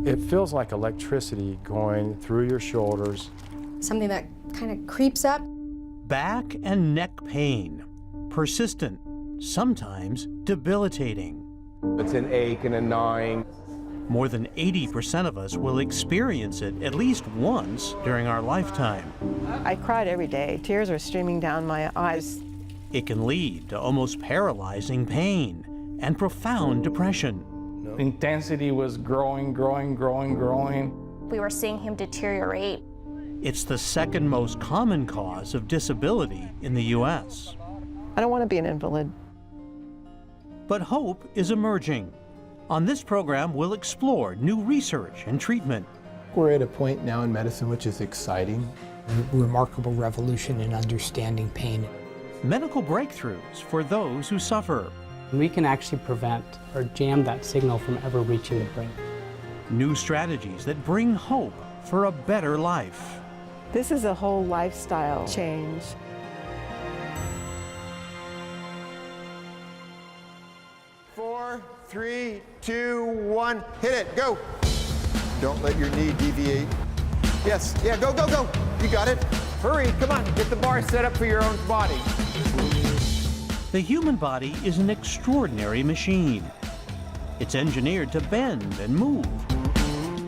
It feels like electricity going through your shoulders. Something that kind of creeps up. Back and neck pain. Persistent, sometimes debilitating. It's an ache and a gnawing. More than 80% of us will experience it at least once during our lifetime. I cried every day. Tears were streaming down my eyes. It can lead to almost paralyzing pain and profound depression. The intensity was growing. We were seeing him deteriorate. It's the second most common cause of disability in the U.S. I don't want to be an invalid. But hope is emerging. On this program, we'll explore new research and treatment. We're at a point now in medicine which is exciting. A remarkable revolution in understanding pain. Medical breakthroughs for those who suffer. We can actually prevent or jam that signal from ever reaching the brain. New strategies that bring hope for a better life. This is a whole lifestyle change. Four, three, two, one, hit it, go. Don't let your knee deviate. Yes, yeah, go. You got it. Hurry, come on, get the bar set up for your own body. The human body is an extraordinary machine. It's engineered to bend and move.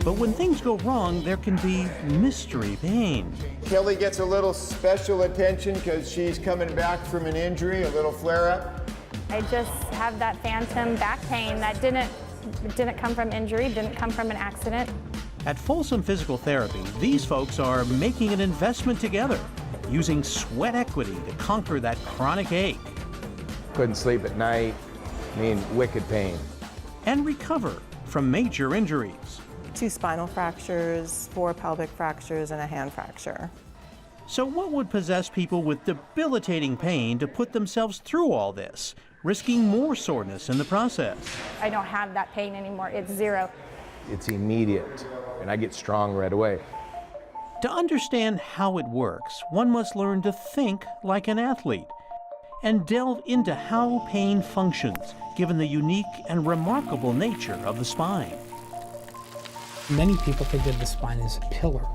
But when things go wrong, there can be mystery pain. Kelly gets a little special attention because she's coming back from an injury, a little flare-up. I just have that phantom back pain that didn't come from injury, didn't come from an accident. At Folsom Physical Therapy, these folks are making an investment together, using sweat equity to conquer that chronic ache. Couldn't sleep at night, wicked pain. And recover from major injuries. 2 spinal fractures, 4 pelvic fractures, and a hand fracture. So what would possess people with debilitating pain to put themselves through all this, risking more soreness in the process? I don't have that pain anymore, it's zero. It's immediate, and I get strong right away. To understand how it works, one must learn to think like an athlete and delve into how pain functions, given the unique and remarkable nature of the spine. Many people think of the spine as a pillar,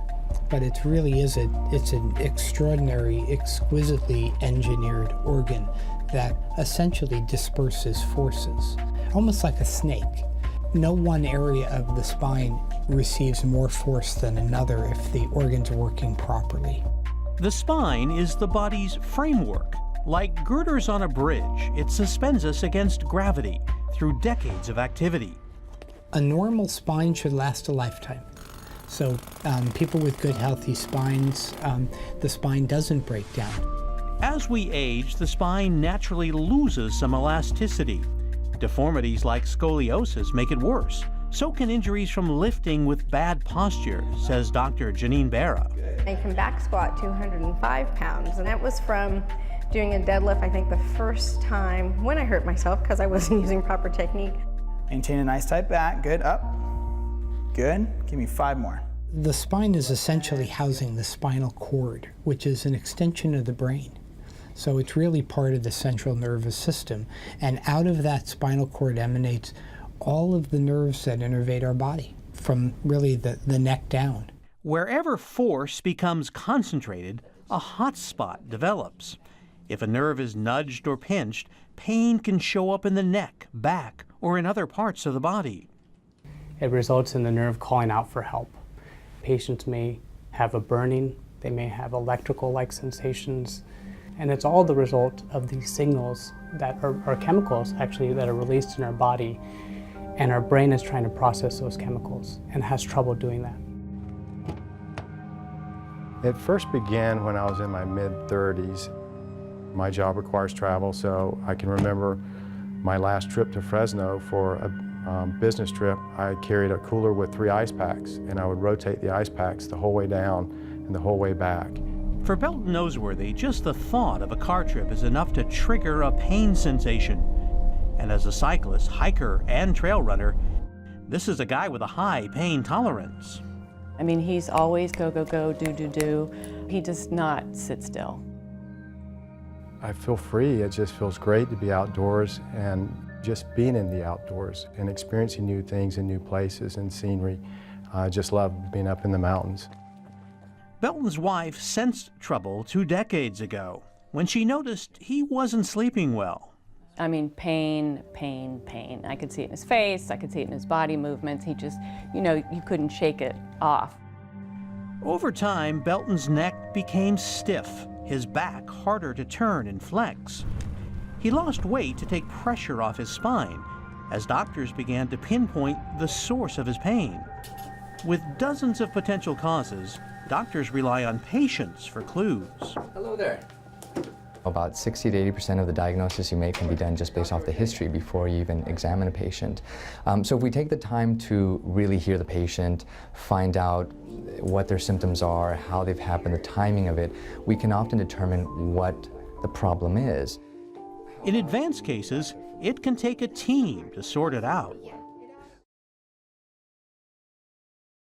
but it really is it's an extraordinary, exquisitely engineered organ that essentially disperses forces, almost like a snake. No one area of the spine receives more force than another if the organ's working properly. The spine is the body's framework. Like girders on a bridge, it suspends us against gravity through decades of activity. A normal spine should last a lifetime. So people with good, healthy spines, the spine doesn't break down. As we age, the spine naturally loses some elasticity. Deformities like scoliosis make it worse. So can injuries from lifting with bad posture, says Dr. Janine Barra. I can back squat 205 pounds, and that was from doing a deadlift, I think the first time when I hurt myself because I wasn't using proper technique. Maintain a nice tight back, good, up, good, give me 5 more. The spine is essentially housing the spinal cord, which is an extension of the brain. So it's really part of the central nervous system. And out of that spinal cord emanates all of the nerves that innervate our body, from really the neck down. Wherever force becomes concentrated, a hot spot develops. If a nerve is nudged or pinched, pain can show up in the neck, back, or in other parts of the body. It results in the nerve calling out for help. Patients may have a burning, they may have electrical-like sensations, and it's all the result of these signals that are chemicals actually that are released in our body, and our brain is trying to process those chemicals and has trouble doing that. It first began when I was in my mid-30s. My job requires travel, so I can remember my last trip to Fresno for a business trip. I carried a cooler with 3 ice packs, and I would rotate the ice packs the whole way down and the whole way back. For Belton Noseworthy, just the thought of a car trip is enough to trigger a pain sensation. And as a cyclist, hiker, and trail runner, this is a guy with a high pain tolerance. I mean, he's always go, go, go, do, do, do. He does not sit still. I feel free. It just feels great to be outdoors and just being in the outdoors and experiencing new things and new places and scenery. I just love being up in the mountains. Belton's wife sensed trouble 2 decades ago when she noticed he wasn't sleeping well. I mean, pain, pain, pain. I could see it in his face, I could see it in his body movements. He just, you couldn't shake it off. Over time, Belton's neck became stiff, his back harder to turn and flex. He lost weight to take pressure off his spine as doctors began to pinpoint the source of his pain. With dozens of potential causes, doctors rely on patients for clues. Hello there. About 60 to 80% of the diagnosis you make can be done just based off the history before you even examine a patient. So if we take the time to really hear the patient, find out what their symptoms are, how they've happened, the timing of it, we can often determine what the problem is. In advanced cases, it can take a team to sort it out.